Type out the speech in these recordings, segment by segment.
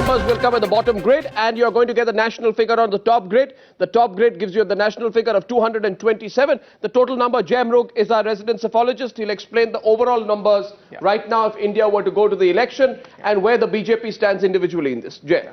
numbers will come at the bottom grid, and you're going to get the national figure on the top grid. The top grid gives you the national figure of 227. The total number, Jay Amrug is our resident psephologist. He'll explain the overall numbers right now if India were to go to the election and where the BJP stands individually in this. Jay.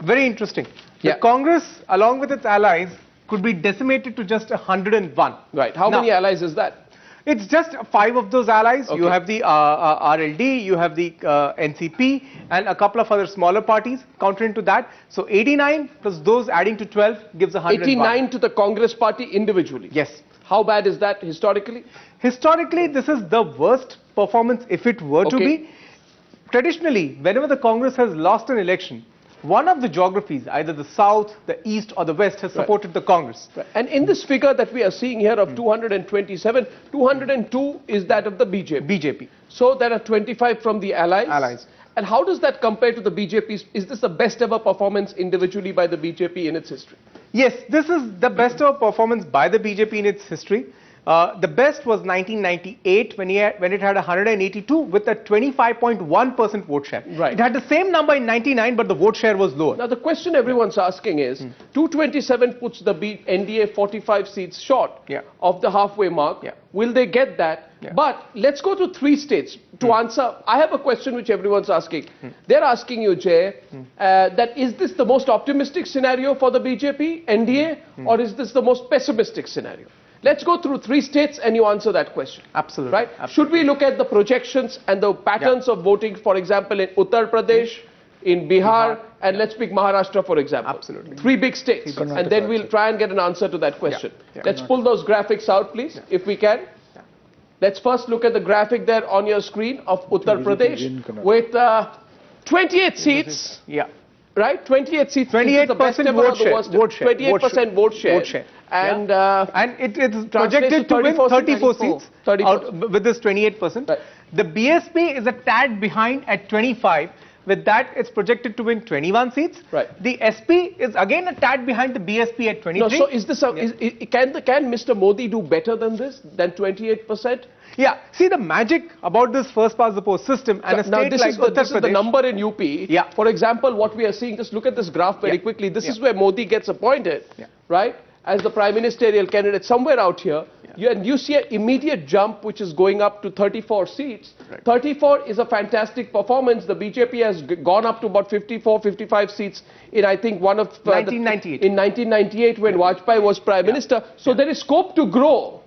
Very interesting. The Congress, along with its allies, could be decimated to just 101. Right. How many allies is that? It's just 5 of those allies. Okay. You have the RLD, you have the NCP, and a couple of other smaller parties countering to that. So 89 plus those adding to 12 gives 101. 89 to the Congress party individually? Yes. How bad is that historically? Historically, this is the worst performance if it were to be. Traditionally, whenever the Congress has lost an election, one of the geographies, either the south, the east or the west, has supported the Congress. And in this figure that we are seeing here of 227, 202 is that of the BJP. So there are 25 from the allies. And how does that compare to the BJP's? Is this the best ever performance individually by the BJP in its history? Yes, this is the best ever performance by the BJP in its history. The best was 1998 when it had 182 with a 25.1% vote share. Right. It had the same number in 99, but the vote share was lower. Now the question everyone's asking is, 227 puts the NDA 45 seats short of the halfway mark. Will they get that? But let's go to 3 states to answer. I have a question which everyone's asking. They're asking you, Jay, that is this the most optimistic scenario for the BJP, NDA, or is this the most pessimistic scenario? Let's go through 3 states and you answer that question. Absolutely. Right? Absolutely. Should we look at the projections and the patterns of voting, for example, in Uttar Pradesh, in Bihar, and let's pick Maharashtra, for example. Absolutely. 3 big states. And then we'll try and get an answer to that question. Let's pull those graphics out, please, if we can. Let's first look at the graphic there on your screen of Uttar Pradesh with 28 seats. Right? 28 seats. 28% vote share. 28% vote share. And it's projected to win 34 seats with this 28%. Right. The BSP is a tad behind at 25. With that, it's projected to win 21 seats. Right. The SP is again a tad behind the BSP at 23. No, so is this can Mr. Modi do better than this, than 28%? Yeah. See, the magic about this first past the post system and a state like Uttar Pradesh. This is the number in UP. For example, what we are seeing, just look at this graph very quickly. This is where Modi gets appointed, right, as the Prime Ministerial candidate somewhere out here. And you see an immediate jump which is going up to 34 seats. 34 is a fantastic performance. The BJP has gone up to about 54, 55 seats in, I think, one of 1998. In 1998 when Vajpayee was Prime Minister. So there is scope to grow.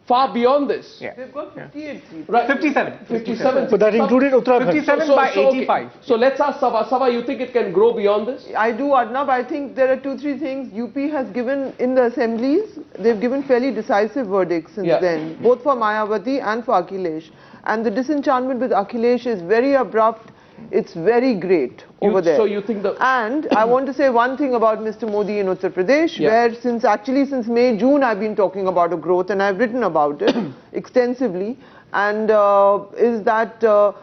Far beyond this. They've got 58 seats. Right. 57. So that included Uttarakhand. 57 by 85. So let's ask Sava. Sava, you think it can grow beyond this? I do, Arnab. I think there are 2-3 things. UP has given, in the assemblies, they've given fairly decisive verdicts since then, both for Mayawati and for Akhilesh. And the disenchantment with Akhilesh is very abrupt. It's very great over there. So you think the... And I want to say one thing about Mr. Modi in Uttar Pradesh, where since May, June, I've been talking about a growth and I've written about it extensively. And is that the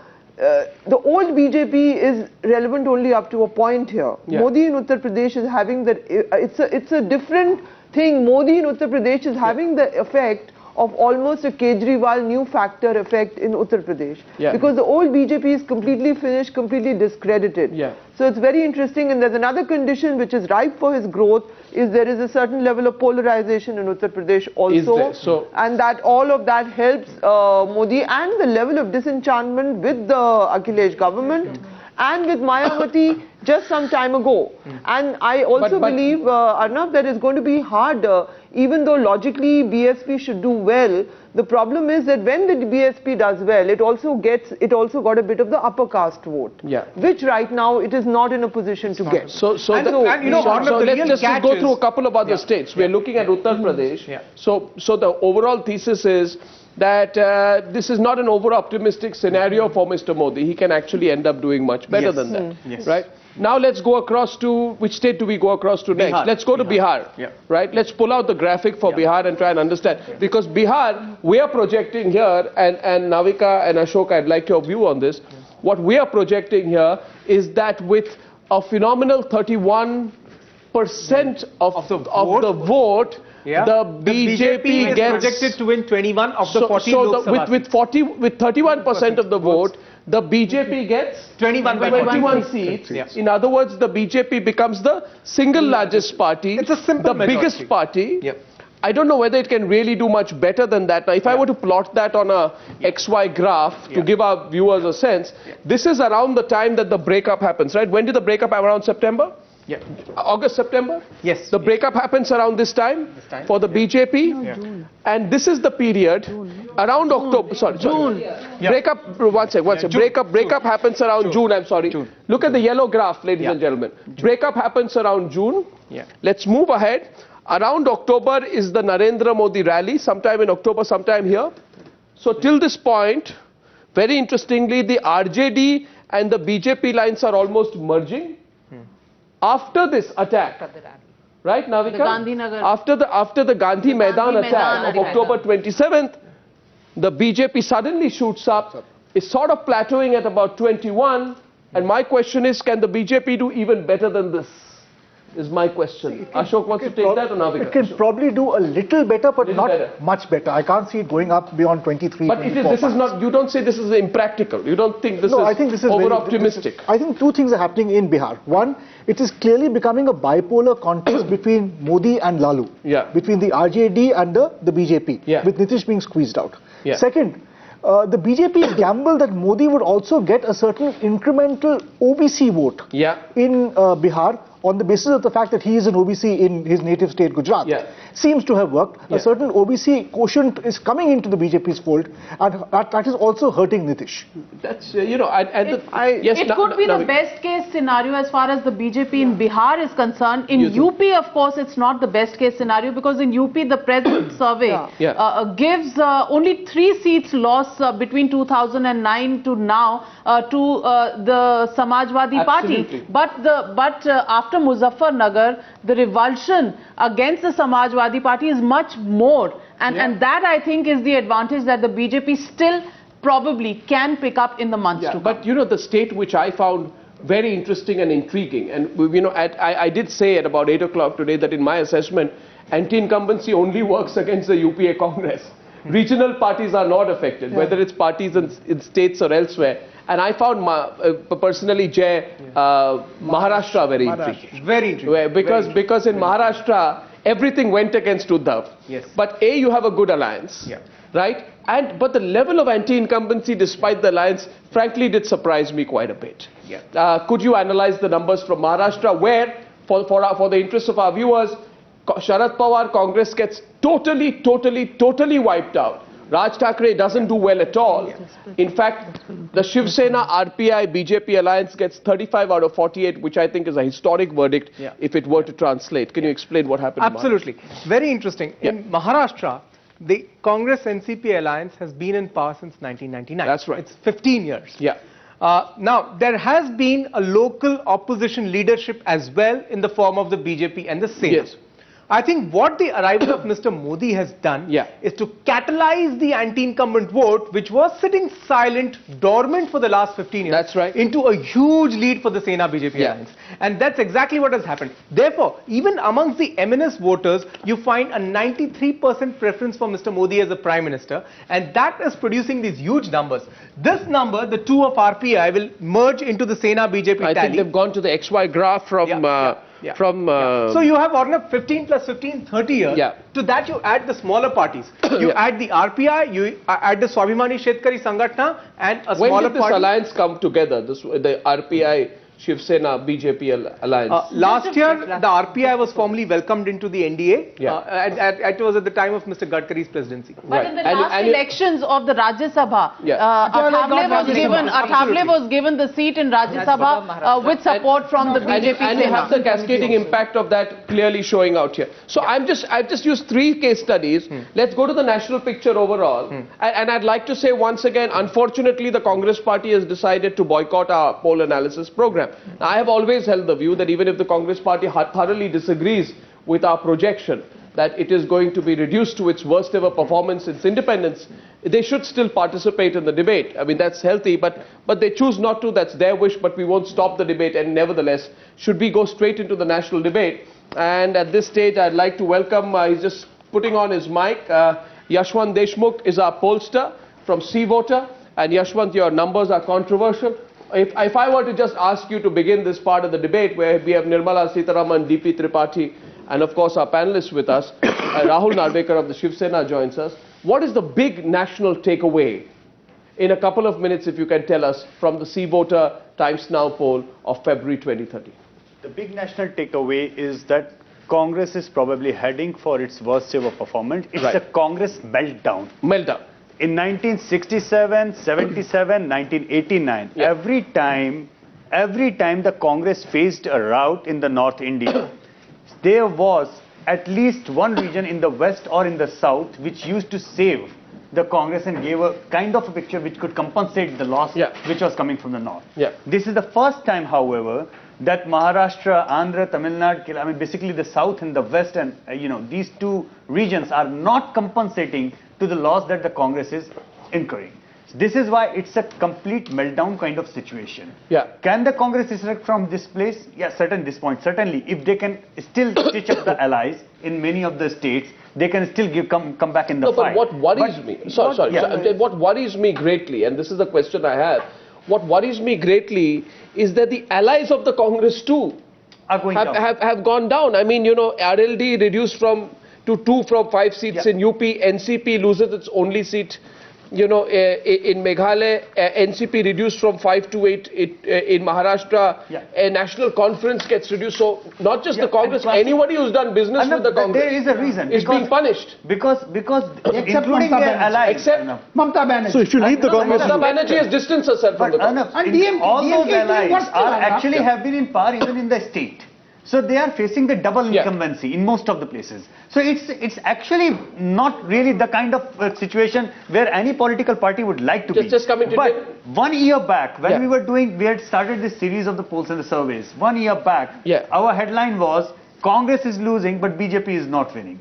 old BJP is relevant only up to a point here. Modi in Uttar Pradesh is having that, it's a different thing. Modi in Uttar Pradesh is having the effect of almost a Kejriwal new factor effect in Uttar Pradesh. Because the old BJP is completely finished, completely discredited. So it's very interesting, and there's another condition which is ripe for his growth, is there is a certain level of polarization in Uttar Pradesh also. And that all of that helps Modi, and the level of disenchantment with the Akhilesh government and with Mayawati just some time ago. And I also believe, Arnab, that it's going to be hard, even though logically BSP should do well. The problem is that when the BSP does well, it also got a bit of the upper caste vote, which right now it is not in a position to get. So let's just go through a couple of other states. We're looking at Uttar Pradesh. So the overall thesis is that this is not an over-optimistic scenario for Mr. Modi. He can actually end up doing much better than that, right? Now let's go across to, which state do we go across to next? Let's go to Bihar, right? Let's pull out the graphic for Bihar and try and understand. Because Bihar, we are projecting here, and Navika and Ashok, I'd like your view on this. What we are projecting here is that with a phenomenal 31% of the vote, the BJP is projected to win 21 of the 40 Lok Sabha seats. With 31% of the vote, the BJP gets 21 seats. In other words, the BJP becomes the single largest party, it's a simple the biggest party. Yep. I don't know whether it can really do much better than that. Now, if I were to plot that on a XY graph to give our viewers a sense, this is around the time that the breakup happens, right? When did the breakup happen? Around September? Yeah. August, September? Yes. The breakup happens around this time for the BJP. And this is the period around October. Sorry. Breakup, one second. Breakup happens around June, I'm sorry. Look at the yellow graph, ladies and gentlemen. Breakup happens around June. Let's move ahead. Around October is the Narendra Modi rally, sometime in October, sometime here. So till this point, very interestingly, the RJD and the BJP lines are almost merging. After this attack, right, Narvekar? After the Gandhi Maidan attack of October 27th, the BJP suddenly shoots up, is sort of plateauing at about 21. And my question is, can the BJP do even better than this? Is my question. Ashok wants to take that or Narvekar? It can probably do a little better, but not much better. I can't see it going up beyond 23. But this is not. You don't say this is impractical. You don't think this is. I think this is over optimistic. I think two things are happening in Bihar. One, it is clearly becoming a bipolar contest between Modi and Lalu. Between the RJD and the BJP. With Nitish being squeezed out. Second, the BJP gamble that Modi would also get a certain incremental OBC vote in Bihar on the basis of the fact that he is an OBC in his native state, Gujarat, seems to have worked. A certain OBC quotient is coming into the BJP's fold, and that is also hurting Nitish. That's, it could be the best case scenario as far as the BJP in Bihar is concerned. In UP, of course, it's not the best case scenario, because in UP, the present survey gives only 3 seats lost between 2009 to now to the Samajwadi Party. But after Muzaffarnagar, the revulsion against the Samajwadi Party is much more. And that, I think, is the advantage that the BJP still probably can pick up in the months to come. But, you know, the state which I found very interesting and intriguing, and, you know, I did say at about 8 o'clock today that in my assessment, anti-incumbency only works against the UPA Congress. Regional parties are not affected, whether it's parties in states or elsewhere. And I found personally Maharashtra very intriguing. Very intriguing. Because in Maharashtra, everything went against Uddhav. But you have a good alliance, right? But the level of anti-incumbency despite the alliance, frankly, did surprise me quite a bit. Could you analyze the numbers from Maharashtra, where, for the interest of our viewers, Sharad Pawar Congress gets totally wiped out. Raj Thackeray doesn't do well at all. In fact, the Shiv Sena RPI BJP alliance gets 35 out of 48, which I think is a historic verdict if it were to translate. Can you explain what happened? Absolutely. Very interesting. In Maharashtra, the Congress-NCP alliance has been in power since 1999. That's right. It's 15 years. Now, there has been a local opposition leadership as well in the form of the BJP and the Sena. I think what the arrival of Mr. Modi has done is to catalyze the anti-incumbent vote, which was sitting silent, dormant for the last 15 years. That's right. Into a huge lead for the Sena-BJP alliance. And that's exactly what has happened. Therefore, even amongst the MNS voters, you find a 93% preference for Mr. Modi as a Prime Minister. And that is producing these huge numbers. This number, the 2 of RPI, will merge into the Sena-BJP tally. I think they've gone to the XY graph from... So you have Arnab 15 plus 15, 30 years. To that you add the smaller parties. You add the RPI, you add the Swabhimani Shetkari Sangatna and a smaller party. When did this alliance come together, the RPI, Shiv Sena, BJP alliance? Last year, the RPI was formally welcomed into the NDA. It was at the time of Mr. Gadkari's presidency. But in the last elections of the Rajya Sabha, Athawale was given the seat in Rajya Sabha with support from the BJP. And you have the cascading impact of that clearly showing out here. So I've just used 3 case studies. Let's go to the national picture overall. And I'd like to say once again, unfortunately, the Congress party has decided to boycott our poll analysis program. Now, I have always held the view that even if the Congress party thoroughly disagrees with our projection that it is going to be reduced to its worst ever performance since independence, they should still participate in the debate. I mean, that's healthy, but they choose not to. That's their wish, but we won't stop the debate. And nevertheless, should we go straight into the national debate? And at this stage, I'd like to welcome, he's just putting on his mic, Yashwant Deshmukh is our pollster from CVoter. And Yashwant, your numbers are controversial. If I were to just ask you to begin this part of the debate, where we have Nirmala Sitharaman, D P Tripathi, and of course our panelists with us, Rahul Narvekar of the Shiv Sena joins us. What is the big national takeaway, in a couple of minutes if you can tell us, from the CVoter Times Now poll of February 2013? The big national takeaway is that Congress is probably heading for its worst ever performance. It's a Congress meltdown. In 1967, 77, 1989, every time the Congress faced a rout in the North India, there was at least one region in the West or in the South which used to save the Congress and gave a kind of a picture which could compensate the loss which was coming from the North. This is the first time, however, that Maharashtra, Andhra, Tamil Nadu, I mean basically the South and the West, and these two regions are not compensating to the loss that the Congress is incurring. This is why it's a complete meltdown kind of situation. Can the Congress resurrect from this place? Yes, this point, certainly. If they can still stitch up the allies in many of the states, they can still come back in the fight. But what worries me, what worries me greatly, and this is the question I have, what worries me greatly is that the allies of the Congress too have gone down. I mean, RLD reduced to 2 from 5 seats in UP, NCP loses its only seat. In Meghalaya, NCP reduced from 5 to 8 in Maharashtra. A national conference gets reduced. So not just the Congress, anybody who's done business with the Congress, there is a reason, is being punished. Because including their allies. Except Mamata Banerjee. So if you leave the Congress, Mamata Banerjee has distanced herself from the Congress. And all those allies actually have been in power even in the state. So they are facing the double incumbency in most of the places. So it's actually not really the kind of situation where any political party would like to be. But 1 year back, when we had started this series of the polls and the surveys, 1 year back, our headline was, Congress is losing, but BJP is not winning.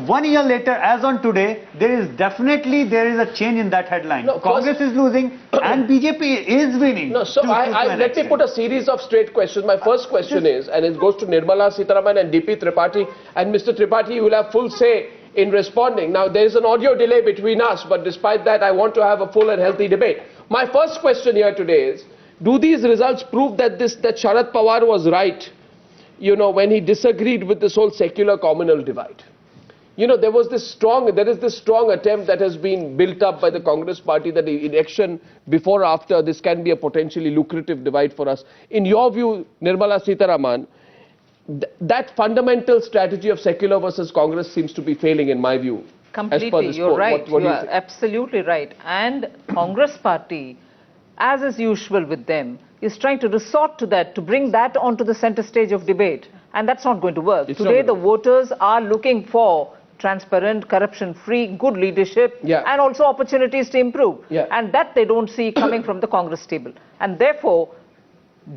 1 year later, as on today, there is a change in that headline. Congress is losing and BJP is winning. Let me put a series of straight questions. My first question is, and it goes to Nirmala Sitharaman and D P Tripathi, and Mr. Tripathi, you will have full say in responding. Now, there is an audio delay between us, but despite that, I want to have a full and healthy debate. My first question here today is, do these results prove that Sharad Pawar was right, when he disagreed with this whole secular communal divide? There is this strong attempt that has been built up by the Congress party that the election before or after, this can be a potentially lucrative divide for us. In your view, Nirmala Sitharaman, that fundamental strategy of secular versus Congress seems to be failing, in my view. Completely, you're right. You are absolutely right. And Congress party, as is usual with them, is trying to resort to that, to bring that onto the center stage of debate. And that's not going to work. Today, the voters are looking for transparent, corruption-free, good leadership, and also opportunities to improve. And that they don't see coming from the Congress table. And therefore,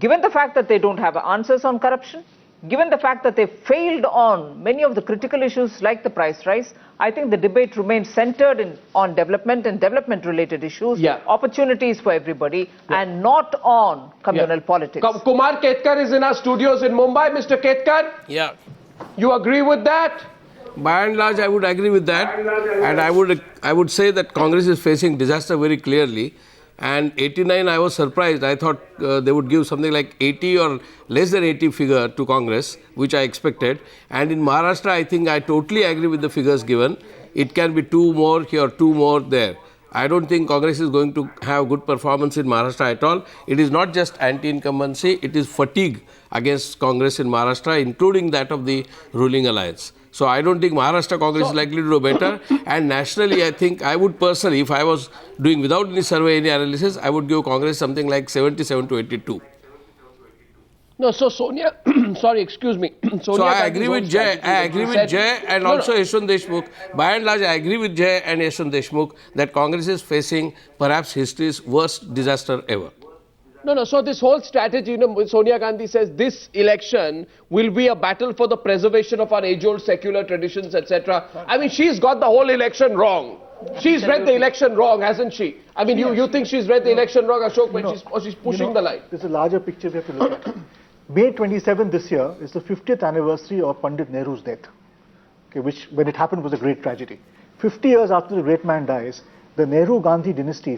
given the fact that they don't have answers on corruption, given the fact that they failed on many of the critical issues like the price rise, I think the debate remains centered on development and development-related issues, opportunities for everybody, and not on communal politics. Kumar Ketkar is in our studios in Mumbai. Mr. Ketkar? You agree with that? By and large, I would agree with that, and I would say that Congress is facing disaster very clearly. And 89, I was surprised. I thought they would give something like 80 or less than 80 figure to Congress, which I expected. And in Maharashtra, I think I totally agree with the figures given. It can be 2 more here, 2 more there. I don't think Congress is going to have good performance in Maharashtra at all. It is not just anti-incumbency, it is fatigue against Congress in Maharashtra, including that of the ruling alliance. So I don't think Maharashtra Congress is likely to do better. And nationally, I think I would personally, if I was doing without any survey, any analysis, I would give Congress something like 77 to 82. No, so Sonia, sorry, excuse me. So I agree with Jay. And also Yashwant Deshmukh. By and large, I agree with Jay and Yashwant Deshmukh that Congress is facing perhaps history's worst disaster ever. No, so this whole strategy, Sonia Gandhi says this election will be a battle for the preservation of our age-old secular traditions, etc. I mean, she's got the whole election wrong. She's read the election wrong, hasn't she? I mean, you think she's read the election wrong, Ashok, when she's pushing the line? There's a larger picture we have to look at. May 27 this year is the 50th anniversary of Pandit Nehru's death, which when it happened was a great tragedy. 50 years after the great man dies, the Nehru-Gandhi dynasty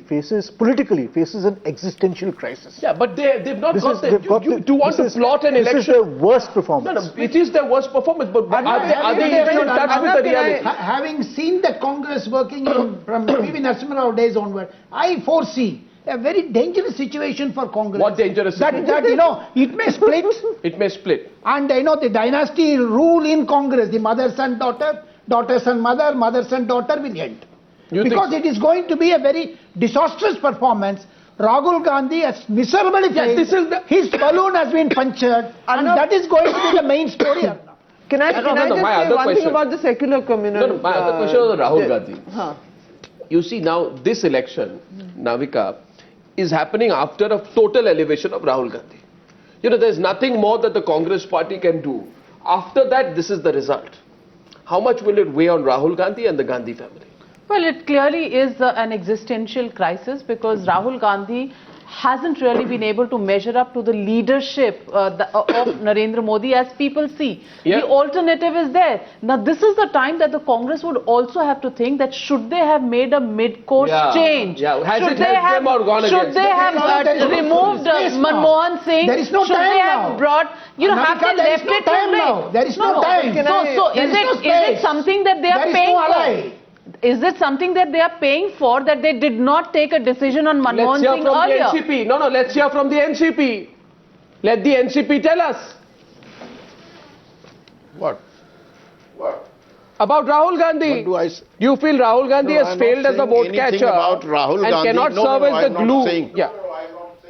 politically faces an existential crisis. Yeah, but they've not got the... You want to plot an election... This is their worst performance. No, it is their worst performance, but are they even in touch with the reality? Having seen the Congress working from PV Narasimha Rao days onward, I foresee a very dangerous situation for Congress. What dangerous situation? That it may split. It may split. And the dynasty rule in Congress, the mother, son, daughter, daughter, son, mother, son, daughter will end. Because it is going to be a very disastrous performance. Rahul Gandhi has miserably failed. His balloon has been punctured, and that is going to be the main story. Can I just say one thing about the secular communal? My other question was Rahul Gandhi. You see, now this election, Navika, is happening after a total elevation of Rahul Gandhi. There's nothing more that the Congress party can do. After that, this is the result. How much will it weigh on Rahul Gandhi and the Gandhi family? Well, it clearly is an existential crisis because Rahul Gandhi hasn't really been able to measure up to the leadership of Narendra Modi as people see. Yeah. The alternative is there. Now, this is the time that the Congress would also have to think that should they have made a mid-course change? Yeah. Should they have removed Manmohan Singh? There is no should time they have brought, have they left it to now? There is no time. So is it something that they are paying for? Is it something that they are paying for that they did not take a decision on Manmohan Singh earlier? Let's hear from the NCP. No, let's hear from the NCP. Let the NCP tell us. What? About Rahul Gandhi. Do you feel Rahul Gandhi has failed as a vote catcher about Rahul and Gandhi. cannot serve as the glue?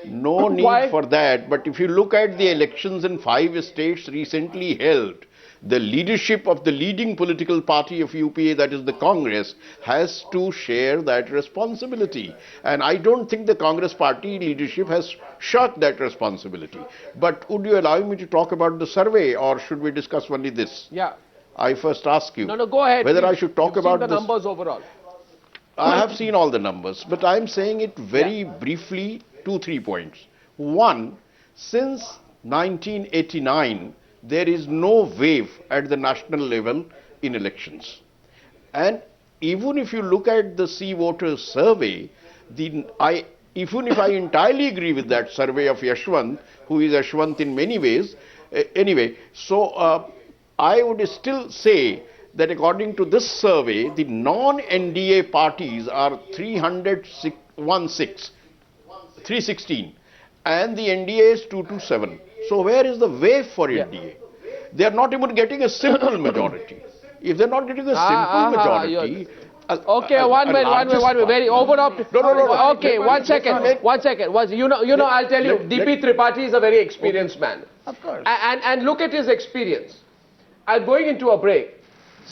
No need for that. But if you look at the elections in 5 states recently held, the leadership of the leading political party of UPA, that is the Congress, has to share that responsibility. And I don't think the Congress party leadership has shirked that responsibility. But would you allow me to talk about the survey, or should we discuss only this? Yeah. I first ask you. No, go ahead. Whether I should talk about the numbers overall. I have seen all the numbers, but I am saying it very briefly, 2-3 points. One, since 1989, there is no wave at the national level in elections. And even if you look at the CVoter survey, even if I entirely agree with that survey of Yashwant, who is Yashwant in many ways, anyway, so I would still say that according to this survey, the non-NDA parties are 316, and the NDA is 227. So where is the wave for NDA? They are not even getting a simple majority. If they are not getting a simple majority... Okay, one minute, very over-optimistic. No. Okay, one second. I'll tell you, D P Tripathi is a very experienced man. Of course. And look at his experience. I'm going into a break.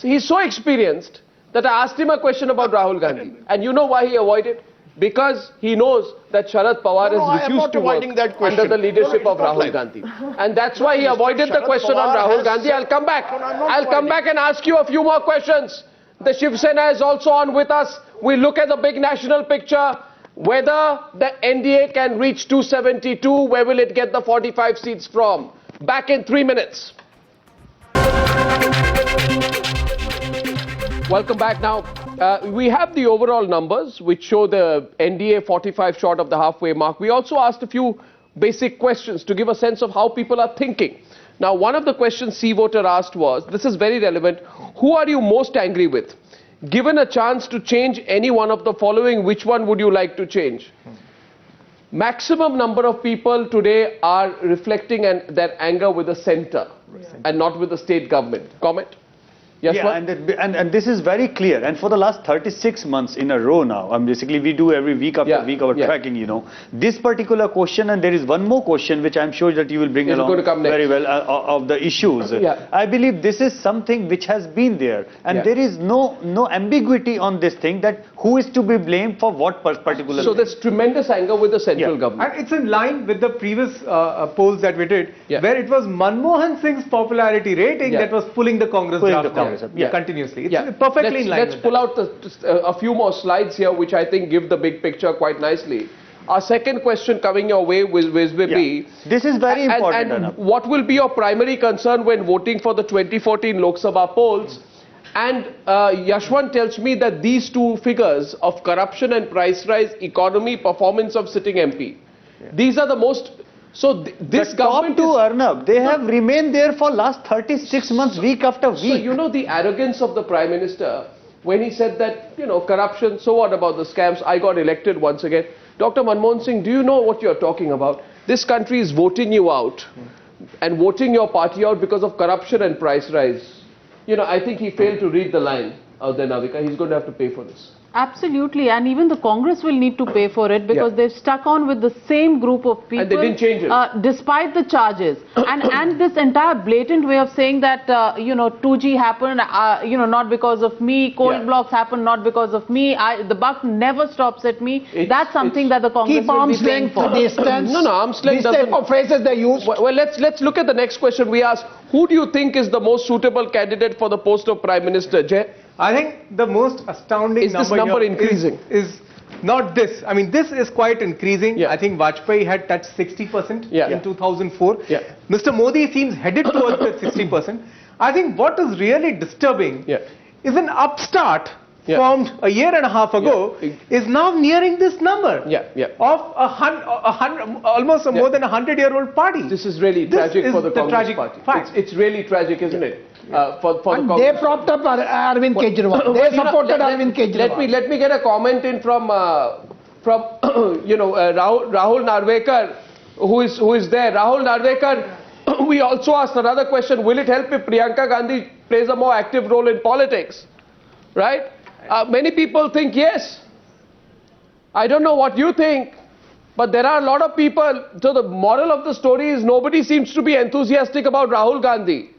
He's so experienced that I asked him a question about Rahul Gandhi. And you know why he avoided? Because he knows that Sharad Pawar has refused to work under the leadership of Rahul Gandhi. And that's why he avoided the question on Rahul Gandhi. I'll come back. I'll come back and ask you a few more questions. The Shiv Sena is also on with us. We look at the big national picture. Whether the NDA can reach 272, where will it get the 45 seats from? Back in 3 minutes. Welcome back now. We have the overall numbers which show the NDA 45 short of the halfway mark. We also asked a few basic questions to give a sense of how people are thinking. Now, one of the questions CVoter asked was, this is very relevant, who are you most angry with? Given a chance to change any one of the following, which one would you like to change? Maximum number of people today are reflecting their anger with the centre and not with the state government. Comment? Yes, and this is very clear. And for the last 36 months in a row now, basically we do every week after week our tracking, This particular question, and there is one more question which I'm sure that you will bring along very well of the issues. I believe this is something which has been there. And there is no ambiguity on this thing that who is to be blamed for what particular So there's tremendous anger with the central government. And it's in line with the previous polls that we did, where it was Manmohan Singh's popularity rating that was pulling the Congress draft down. Continuously. It's perfectly in line. Let's pull out a few more slides here, which I think give the big picture quite nicely. Our second question coming your way will be... This is very important. And what will be your primary concern when voting for the 2014 Lok Sabha polls? And Yashwant tells me that these two figures of corruption and price rise, economy, performance of sitting MP, these are the most... So this government to Arnab, they have remained there for last 36 months, week after week. So you know the arrogance of the Prime Minister when he said that, you know, corruption, so what about the scams? I got elected once again. Dr. Manmohan Singh, do you know what you're talking about? This country is voting you out and voting your party out because of corruption and price rise. You know, I think he failed to read the line out there, Navika. He's going to have to pay for this. Absolutely, and even the Congress will need to pay for it because they've stuck on with the same group of people. And they didn't change it. Despite the charges. and this entire blatant way of saying that, you know, 2G happened, you know, not because of me, coal blocks happened not because of me, the buck never stops at me. That's something that the Congress will be paying for. Distance. No, arm's length doesn't... These type of phrases they use. Well, let's look at the next question we asked. Who do you think is the most suitable candidate for the post of Prime Minister? Jay? I think the most astounding is this number increasing? Is not this. I mean, this is quite increasing. I think Vajpayee had touched 60% in 2004. Mr. Modi seems headed towards that 60%. I think what is really disturbing is an upstart formed a year and a half ago is now nearing this number of almost more than 100-year-old party. This is really tragic for the Congress party. It's really tragic, isn't it? For the Congress. They propped up Arvind Kejriwal. They supported Arvind Kejriwal. Let me get a comment in from you know, Rahul Narvekar, who is there. Rahul Narvekar, we also asked another question. Will it help if Priyanka Gandhi plays a more active role in politics? Right? Many people think yes. I don't know what you think, but there are a lot of people. So the moral of the story is nobody seems to be enthusiastic about Rahul Gandhi.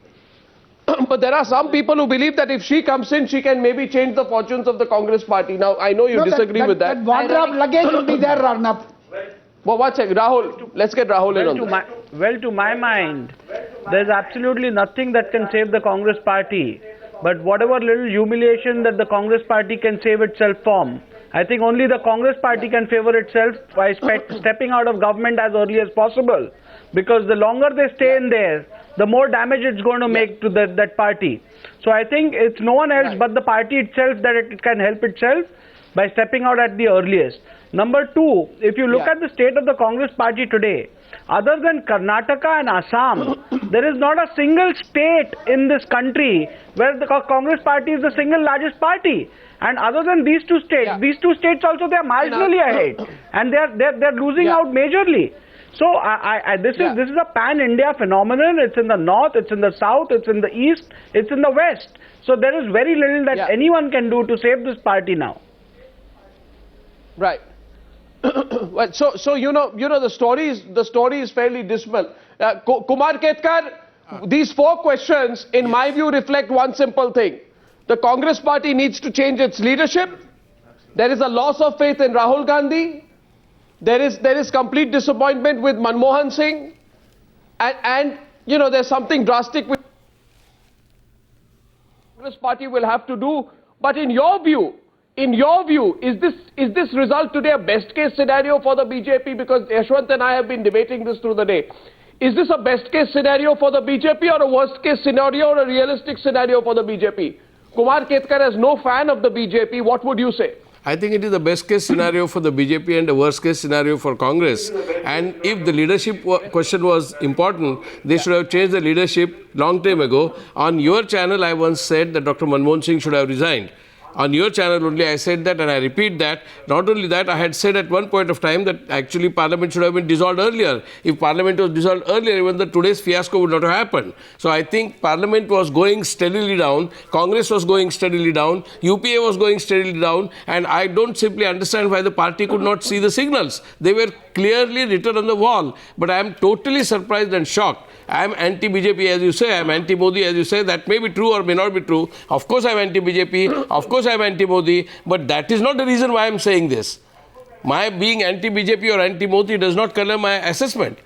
But there are some people who believe that if she comes in, she can maybe change the fortunes of the Congress party. Now, I know you disagree with that. That wardrobe luggage will be there, Arnab. Well, one second, Rahul. Let's get Rahul in on that. Well, to my mind, there's absolutely nothing that can save the Congress party. But whatever little humiliation that the Congress party can save itself from, I think only the Congress party can favor itself by stepping out of government as early as possible. Because the longer they stay in there, the more damage it's going to make to that party. So I think it's no one else but the party itself that it can help itself by stepping out at the earliest. Number two, if you look at the state of the Congress party today, other than Karnataka and Assam, there is not a single state in this country where the Congress party is the single largest party. And other than these two states also they are marginally ahead, and they're losing out majorly. So this is a pan-India phenomenon. It's in the north, it's in the south, it's in the east, it's in the west. So there is very little that anyone can do to save this party now. Right. Well, so you know the story is fairly dismal. Kumar Ketkar, these 4 questions, in my view, reflect one simple thing: the Congress party needs to change its leadership. There is a loss of faith in Rahul Gandhi. There is complete disappointment with Manmohan Singh, and you know there's something drastic which the Congress party will have to do. But in your view, is this result today a best case scenario for the BJP? Because Yashwant and I have been debating this through the day. Is this a best case scenario for the BJP or a worst case scenario or a realistic scenario for the BJP? Kumar Ketkar is no fan of the BJP. What would you say? I think it is the best case scenario for the BJP and the worst case scenario for Congress. And if the leadership question was important, they should have changed the leadership long time ago. On your channel, I once said that Dr. Manmohan Singh should have resigned. On your channel only I said that, and I repeat that. Not only that, I had said at one point of time that actually Parliament should have been dissolved earlier. If Parliament was dissolved earlier, even today's fiasco would not have happened. So I think Parliament was going steadily down, Congress was going steadily down, UPA was going steadily down, and I don't simply understand why the party could not see the signals. They were clearly written on the wall. But I am totally surprised and shocked. I am anti-BJP as you say, I am anti-Modi as you say. That may be true or may not be true. Of course I am anti-BJP, of course I am anti-Modi, but that is not the reason why I am saying this. My being anti-BJP or anti-Modi does not color my assessment.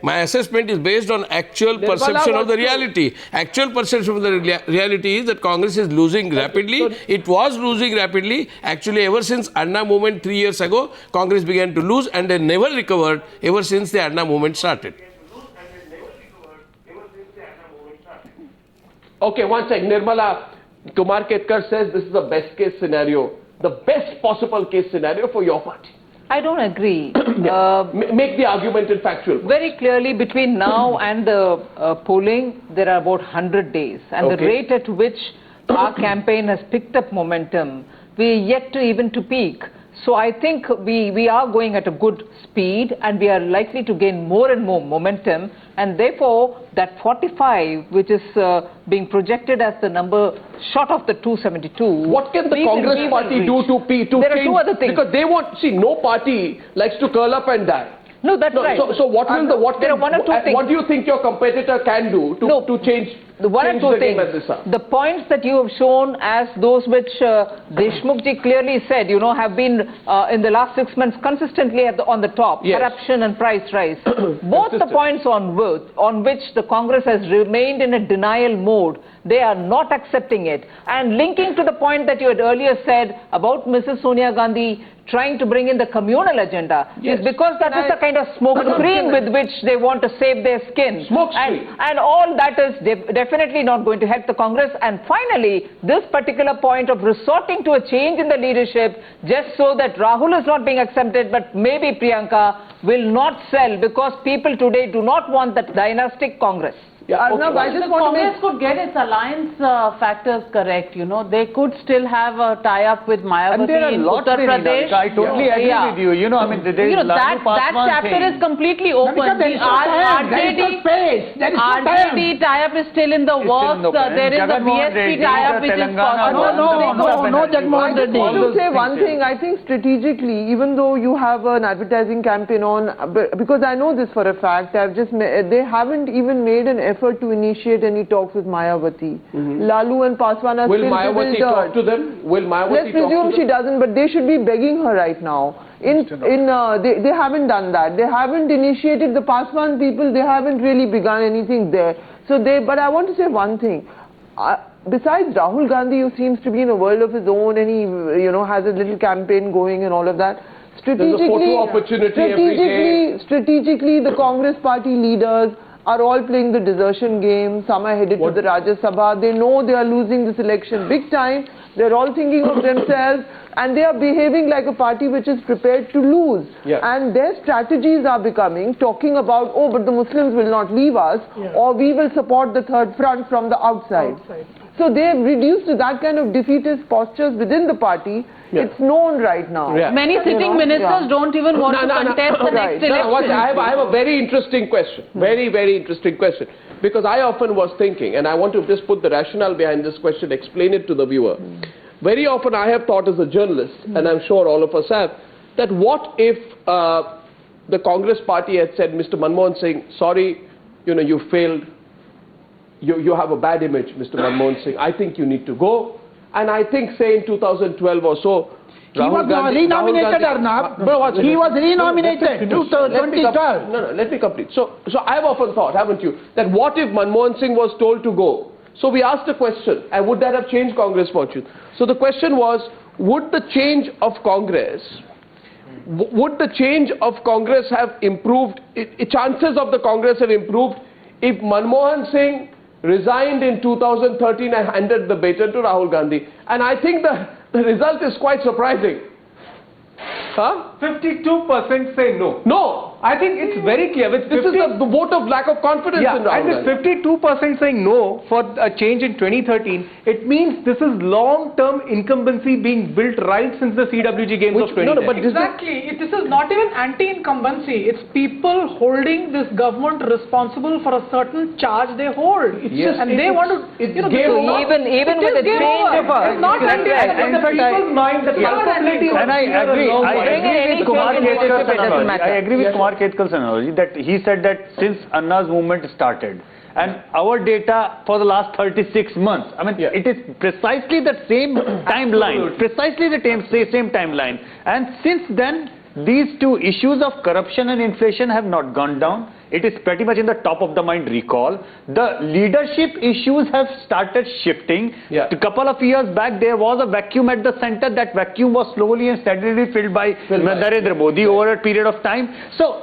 My assessment is based on actual perception of the reality. Actual perception of the reality is that Congress is losing rapidly. It was losing rapidly. Actually, ever since Arnab movement 3 years ago, Congress began to lose and they never recovered ever since the Arnab movement started. Okay, one second, Nirmala. Kumar Ketkar says this is the best case scenario, the best possible case scenario for your party. I don't agree. Make the argument in factual. Very clearly, between now and the polling, there are about 100 days. And the rate at which our campaign has picked up momentum, we are yet to even to peak. So I think we are going at a good speed, and we are likely to gain more and more momentum, and therefore that 45, which is being projected as the number short of the 272. What can the Congress party do to change? There are two other things. Because they want, see, no party likes to curl up and die. No, that's right. So what do you think your competitor can do to change? One or two things. The points that you have shown as those which Deshmukhji clearly said, you know, have been in the last 6 months consistently on the top. Yes. Corruption and price rise. Both the points on which the Congress has remained in a denial mode, they are not accepting it. And linking to the point that you had earlier said about Mrs. Sonia Gandhi trying to bring in the communal agenda, is because that is the kind of smoke screen with which they want to save their skin. And all that is definitely not going to help the Congress. And finally, this particular point of resorting to a change in the leadership just so that Rahul is not being accepted, but maybe Priyanka will not sell, because people today do not want that dynastic Congress. Yeah, Arnab, I just want Congress could get its alliance factors correct, you know. They could still have a tie-up with Mayawati in Uttar Pradesh. I totally agree with you. You know, I mean, there is that chapter is completely open. The RJD tie-up is still in the works. There is a BSP tie-up which is possible. No, Jagmohan Reddy. I want to say one thing. I think strategically, even though you have an advertising campaign on, because I know this for a fact, they haven't even made an effort to initiate any talks with Mayawati. Lalu and Paswan are still Mayawati talk to them? Will Mayawati Let's presume she doesn't, but they should be begging her right now. They haven't done that. They haven't initiated the Paswan people. They haven't really begun anything there. But I want to say one thing. Besides Rahul Gandhi, who seems to be in a world of his own, and he, you know, has a little campaign going and all of that. Strategically, the Congress party leaders are all playing the desertion game. Some are headed to the Rajya Sabha. They know they are losing this election big time. They're all thinking of themselves, and they are behaving like a party which is prepared to lose. And their strategies are becoming talking about, oh, but the Muslims will not leave us, or we will support the third front from the outside. So they have reduced to that kind of defeatist postures within the party. It's known right now. Many sitting ministers don't even want to contest the next election. I have a very interesting question. Very, very interesting question. Because I often was thinking, and I want to just put the rationale behind this question, explain it to the viewer. Very often I have thought as a journalist, and I'm sure all of us have, that what if the Congress party had said, Mr. Manmohan Singh, sorry, you know, you failed. You have a bad image, Mr. Manmohan Singh. I think you need to go. And I think, say, in 2012 or so, he was renominated, Arnab. He was renominated in 2012. No, let me complete. So I've often thought, haven't you, that what if Manmohan Singh was told to go? So we asked a question, and would that have changed Congress fortune? So the question was, would the change of Congress have improved, chances of the Congress have improved if Manmohan Singh resigned in 2013 and handed the baton to Rahul Gandhi? And I think the result is quite surprising. 52% say no. No. I think it's very clear. With this is the vote of lack of confidence in Rahul Gandhi. And with 52% saying no for a change in 2013, it means this is long-term incumbency being built right since the CWG games of 2010. Exactly. This is not even anti-incumbency. It's people holding this government responsible for a certain charge they hold. And they want to... Even with a change of a... It's not people's mind, the culpability... And I agree with Kumar Ketkar's analogy. I agree with Kumar Ketkar's analogy that he said that since Anna's movement started, and our data for the last 36 months, I mean, it is precisely the same timeline, precisely the same timeline. And since then, these two issues of corruption and inflation have not gone down. it is pretty much in the top of the mind recall. The leadership issues have started shifting. A couple of years back, there was a vacuum at the center. That vacuum was slowly and steadily filled by Narendra Modi over a period of time. So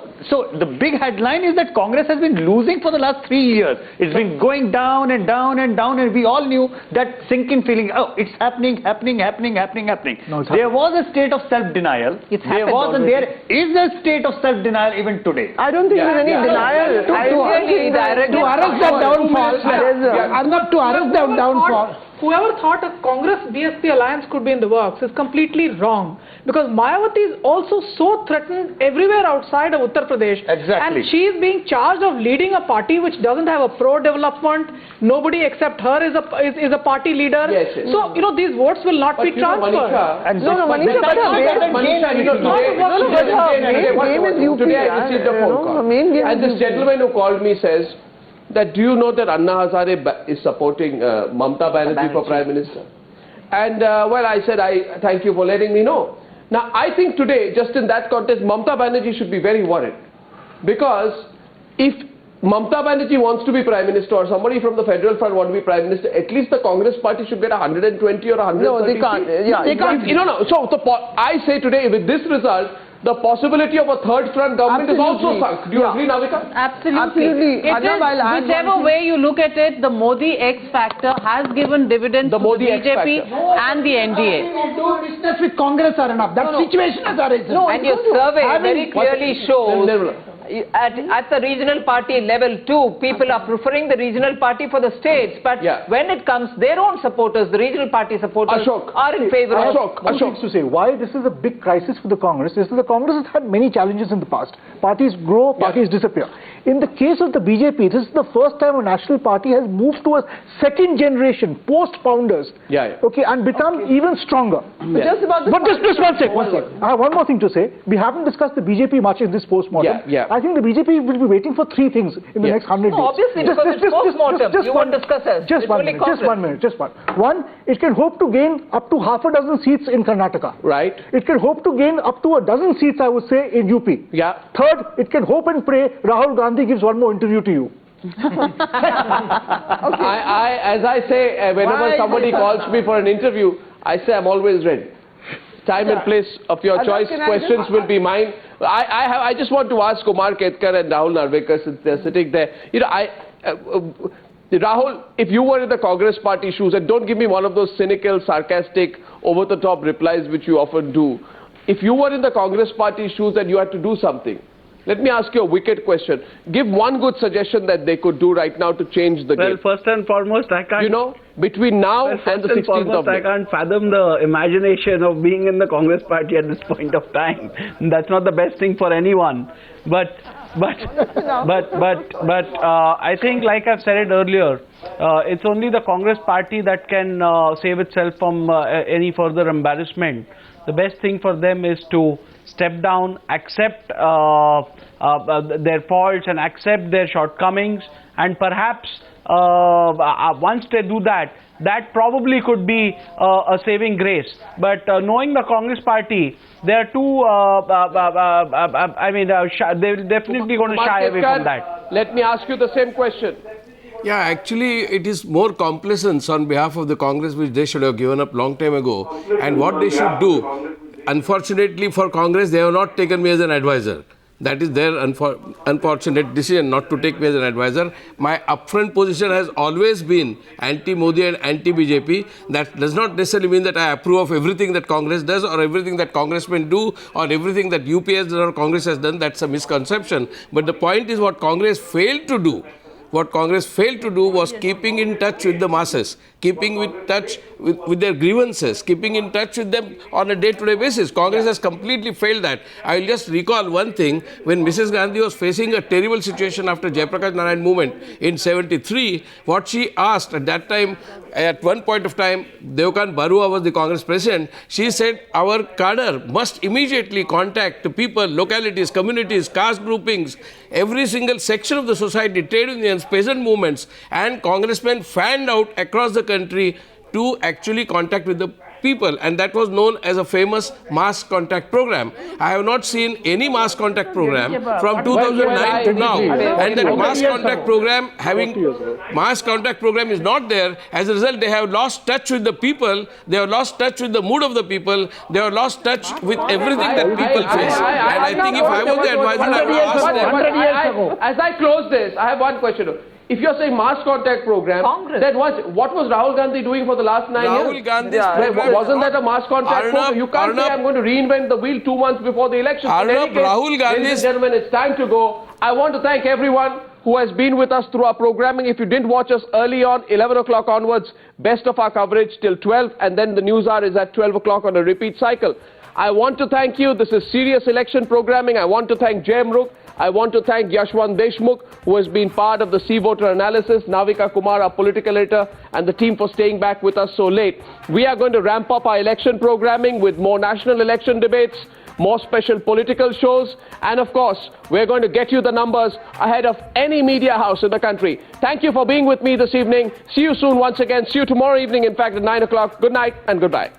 the big headline is that Congress has been losing for the last 3 years. It's been going down and down and down, and we all knew that sinking feeling. Oh, it's happening. No, there was a state of self-denial. There is a state of self-denial even today. I don't think there's any denial. To arrest that downfall, Arnab, to arrest that downfall. Whoever thought a Congress-BSP alliance could be in the works is completely wrong. Because Mayawati is also so threatened everywhere outside of Uttar Pradesh. Exactly. And she is being charged of leading a party which doesn't have a pro-development. Nobody except her is a party leader. Yes, yes. So, these votes will not be transferred. Today I received a phone call. And this gentleman who called me says, that do you know that Anna Hazare is supporting Mamta Banerjee for Prime Minister? And well, I said, I thank you for letting me know. Now, I think today, just in that context, Mamta Banerjee should be very worried. Because if Mamta Banerjee wants to be Prime Minister or somebody from the Federal Front wants to be Prime Minister, at least the Congress party should get 120 or 130. No, they can't. They can't. No. So I say today, with this result, the possibility of a third front government is also sunk. Do you agree, Navika? Absolutely. Whichever way you look at it, the Modi X factor has given dividends to the BJP and the NDA. Do business with Congress, Arnab. That situation has arisen. And your survey very clearly shows at the regional party level too, people are preferring the regional party for the states, but when it comes their own supporters, the regional party supporters are in favor of Ashok to say why this is a big crisis for the Congress is that the Congress has had many challenges in the past. Parties grow, parties disappear. In the case of the BJP, this is the first time a national party has moved to a second generation, post-founders, and become even stronger. Just one sec. I have one more thing to say. We haven't discussed the BJP much in this post-mortem. I think the BJP will be waiting for 3 things in the next 100 days. Obviously, because it's post-mortem. You won't discuss us. Just 1 minute. One, it can hope to gain up to half a dozen seats in Karnataka. Right. It can hope to gain up to a dozen seats, I would say, in UP. Third, it can hope and pray Rahul Gandhi gives one more interview to you. As I say, whenever somebody calls me for an interview, I say I'm always ready. Time and place of your choice, questions will be mine. I just want to ask Kumar Ketkar and Rahul Narvekar, since they're sitting there. Rahul, if you were in the Congress party shoes, and don't give me one of those cynical, sarcastic, over-the-top replies which you often do. If you were in the Congress party shoes and you had to do something, let me ask you a wicked question. Give one good suggestion that they could do right now to change the game. Well, first and foremost, I can't... between now and the 16th of May. I can't fathom the imagination of being in the Congress party at this point of time. That's not the best thing for anyone. But I think, like I've said it earlier, it's only the Congress party that can save itself from any further embarrassment. The best thing for them is to step down, accept their faults and accept their shortcomings, and perhaps once they do that, that probably could be a saving grace. But knowing the Congress party, they are too, they're definitely going to shy away from that. Let me ask you the same question. Yeah, actually, it is more complacence on behalf of the Congress which they should have given up long time ago. And what they should do, unfortunately for Congress, they have not taken me as an advisor. That is their unfortunate decision not to take me as an advisor. My upfront position has always been anti-Modi and anti-BJP. That does not necessarily mean that I approve of everything that Congress does or everything that congressmen do or everything that UP has done or Congress has done. That's a misconception. But the point is what Congress failed to do. What Congress failed to do was keeping in touch with the masses, keeping in touch with their grievances, keeping in touch with them on a day-to-day basis. Congress has completely failed that. I will just recall one thing. When Mrs. Gandhi was facing a terrible situation after Jayaprakash Narayan movement in 73, what she asked at that time, at one point of time, Devkant Barua was the Congress president. She said, our cadre must immediately contact the people, localities, communities, caste groupings, every single section of the society, trade unions, peasant movements, and congressmen fanned out across the country to actually contact with the contact people, and that was known as a famous mass contact program. I have not seen any mass contact program from 2009 to now, and that mass contact program is not there. As a result, they have lost touch with the people, they have lost touch with the mood of the people, they have lost touch with everything that people face. And I think if I was the advisor, I would ask them. As I close this, I have one question. If you're saying mass contact program, then what was Rahul Gandhi doing for the last 9 years? Rahul Gandhi's program wasn't that a mass contact program? You can't say I'm going to reinvent the wheel 2 months before the election. Arnab, Rahul Gandhi's... Ladies and gentlemen, it's time to go. I want to thank everyone who has been with us through our programming. If you didn't watch us early on, 11 o'clock onwards, best of our coverage till 12, and then the news hour is at 12 o'clock on a repeat cycle. I want to thank you. This is serious election programming. I want to thank Jay Mruk. I want to thank Yashwant Deshmukh, who has been part of the CVoter analysis, Navika Kumar, our political editor, and the team for staying back with us so late. We are going to ramp up our election programming with more national election debates, more special political shows, and of course, we're going to get you the numbers ahead of any media house in the country. Thank you for being with me this evening. See you soon once again. See you tomorrow evening, in fact, at 9 o'clock. Good night and goodbye.